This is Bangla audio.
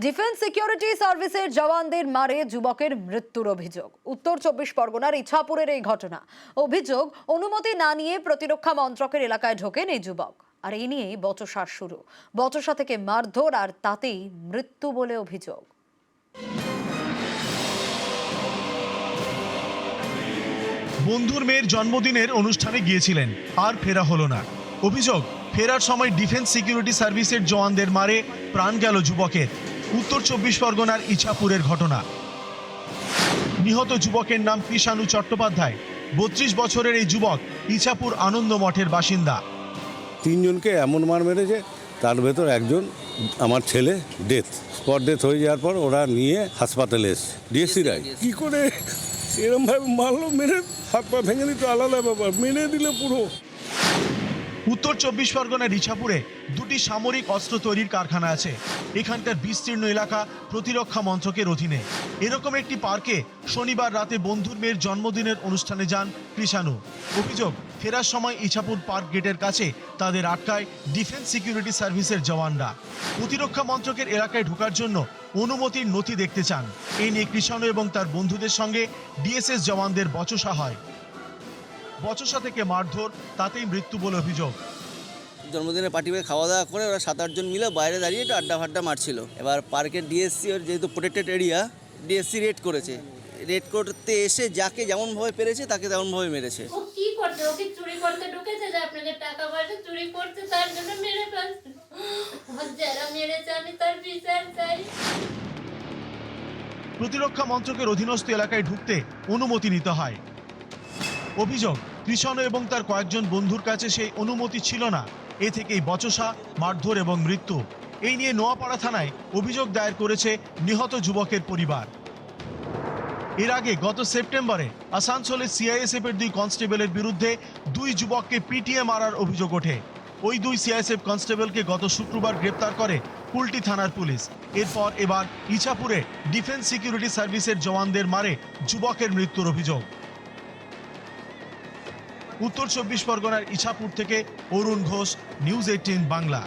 ডিফেন্স সিকিউরিটি সার্ভিসের জওয়ানদের মারে যুবকের মৃত্যুর অভিযোগ। উত্তর ২৪ পরগনার ইছাপুরের এই ঘটনা। অভিযোগ, অনুমতি না নিয়ে প্রতিরক্ষা মন্ত্রকের এলাকায় ঢোকেন এই যুবক। আর এই নিয়েই বচসা শুরু। বচসা থেকে মারধর, আর তাতেই মৃত্যু বলে অভিযোগ। বন্ধুর মেয়ের জন্মদিনের অনুষ্ঠানে গিয়েছিলেন, আর ফেরা হলো না। অভিযোগ, ফেরার সময় ডিফেন্স সিকিউরিটি সার্ভিসের জওয়ানদের মারে প্রাণ গেল যুবকের। উত্তর ২৪ পরগনার ইছাপুরের ঘটনা। নিহত যুবকের নাম কৃষাণু চট্টোপাধ্যায়। ৩২ বছরের এই যুবক ইছাপুর আনন্দ মঠের বাসিন্দা। তিনজনকে এমন মার মেরেছে, তার ভেতর একজন আমার ছেলে ডেথ, স্পট ডেথ হয়ে যাওয়ার পর ওরা নিয়ে হাসপাতালে এসছে। ডিএসসিরাই কী করে এরমভাবে মারলো, মেরে হাত পা ভেঙে দিত আলাদা ব্যাপার, মেরে দিলে পুরো। উত্তর ২৪ পরগনার ইছাপুরে দুটি সামরিক অস্ত্র তৈরির কারখানা আছে। এখানকার বিস্তীর্ণ এলাকা প্রতিরক্ষা মন্ত্রকের অধীনে। এরকম একটি পার্কে শনিবার রাতে বন্ধুর মেয়ের জন্মদিনের অনুষ্ঠানে যান কৃষাণু। অভিযোগ, ফেরার সময় ইছাপুর পার্ক গেটের কাছে তাদের আটকায় ডিফেন্স সিকিউরিটি সার্ভিসের জওয়ানরা। প্রতিরক্ষা মন্ত্রকের এলাকায় ঢোকার জন্য অনুমতির নথি দেখতে চান। এই নিয়ে কৃষাণু এবং তার বন্ধুদের সঙ্গে ডিএসএস জওয়ানদের বচসা হয়। বচসা থেকে মারধর, তাতেই মৃত্যু বলে অভিযোগ। জন্মদিনে পার্টি করে খাওয়া দাওয়া করে ওরা ৭-৮ জন মিলে বাইরে দাঁড়িয়ে একটু আড্ডা ফাড্ডা মারছিল। এবার পার্কের ডিএসসি, ওর যেহেতু প্রোটেক্টেড এরিয়া, ডিএসসি রেড করেছে। রেড করতে এসে যাকে যেমনভাবে পেরেছে তাকে তেমনভাবে মেরেছে। ও কি করতে, ওকে চুরি করতে ঢুকেছে, যে আপনাদের টাকা পয়সা চুরি করতে, তার জন্য মেরে ফেলছে। যারা মেরেছে আমি তার বিচার চাই। প্রতিরক্ষা মন্ত্রকের অধীনস্থ এলাকায় ঢুকতে অনুমতি নিতে হয়। অভিযোগ, কৃষাণু এবং তার কয়েকজন বন্ধুর কাছে সেই অনুমতি ছিল না। এ থেকেই বচসা, মারধর এবং মৃত্যু। এই নিয়ে নোয়াপাড়া থানায় অভিযোগ দায়ের করেছে নিহত যুবকের পরিবার। এর আগে গত সেপ্টেম্বরে আসানসোলে সিআইএসএফ এর 2 কনস্টেবলের বিরুদ্ধে 2 যুবককে পিটিয়ে মারার অভিযোগ ওঠে। ওই 2 সিআইএসএফ কনস্টেবলকে গত শুক্রবার গ্রেপ্তার করে কুলটি থানার পুলিশ। এরপর এবার ইছাপুরে ডিফেন্স সিকিউরিটি সার্ভিসের জওয়ানদের মারে যুবকের মৃত্যুর অভিযোগ। উত্তর ২৪ পরগনার ইছাপুর থেকে অরুণ ঘোষ, নিউজ 18 বাংলা।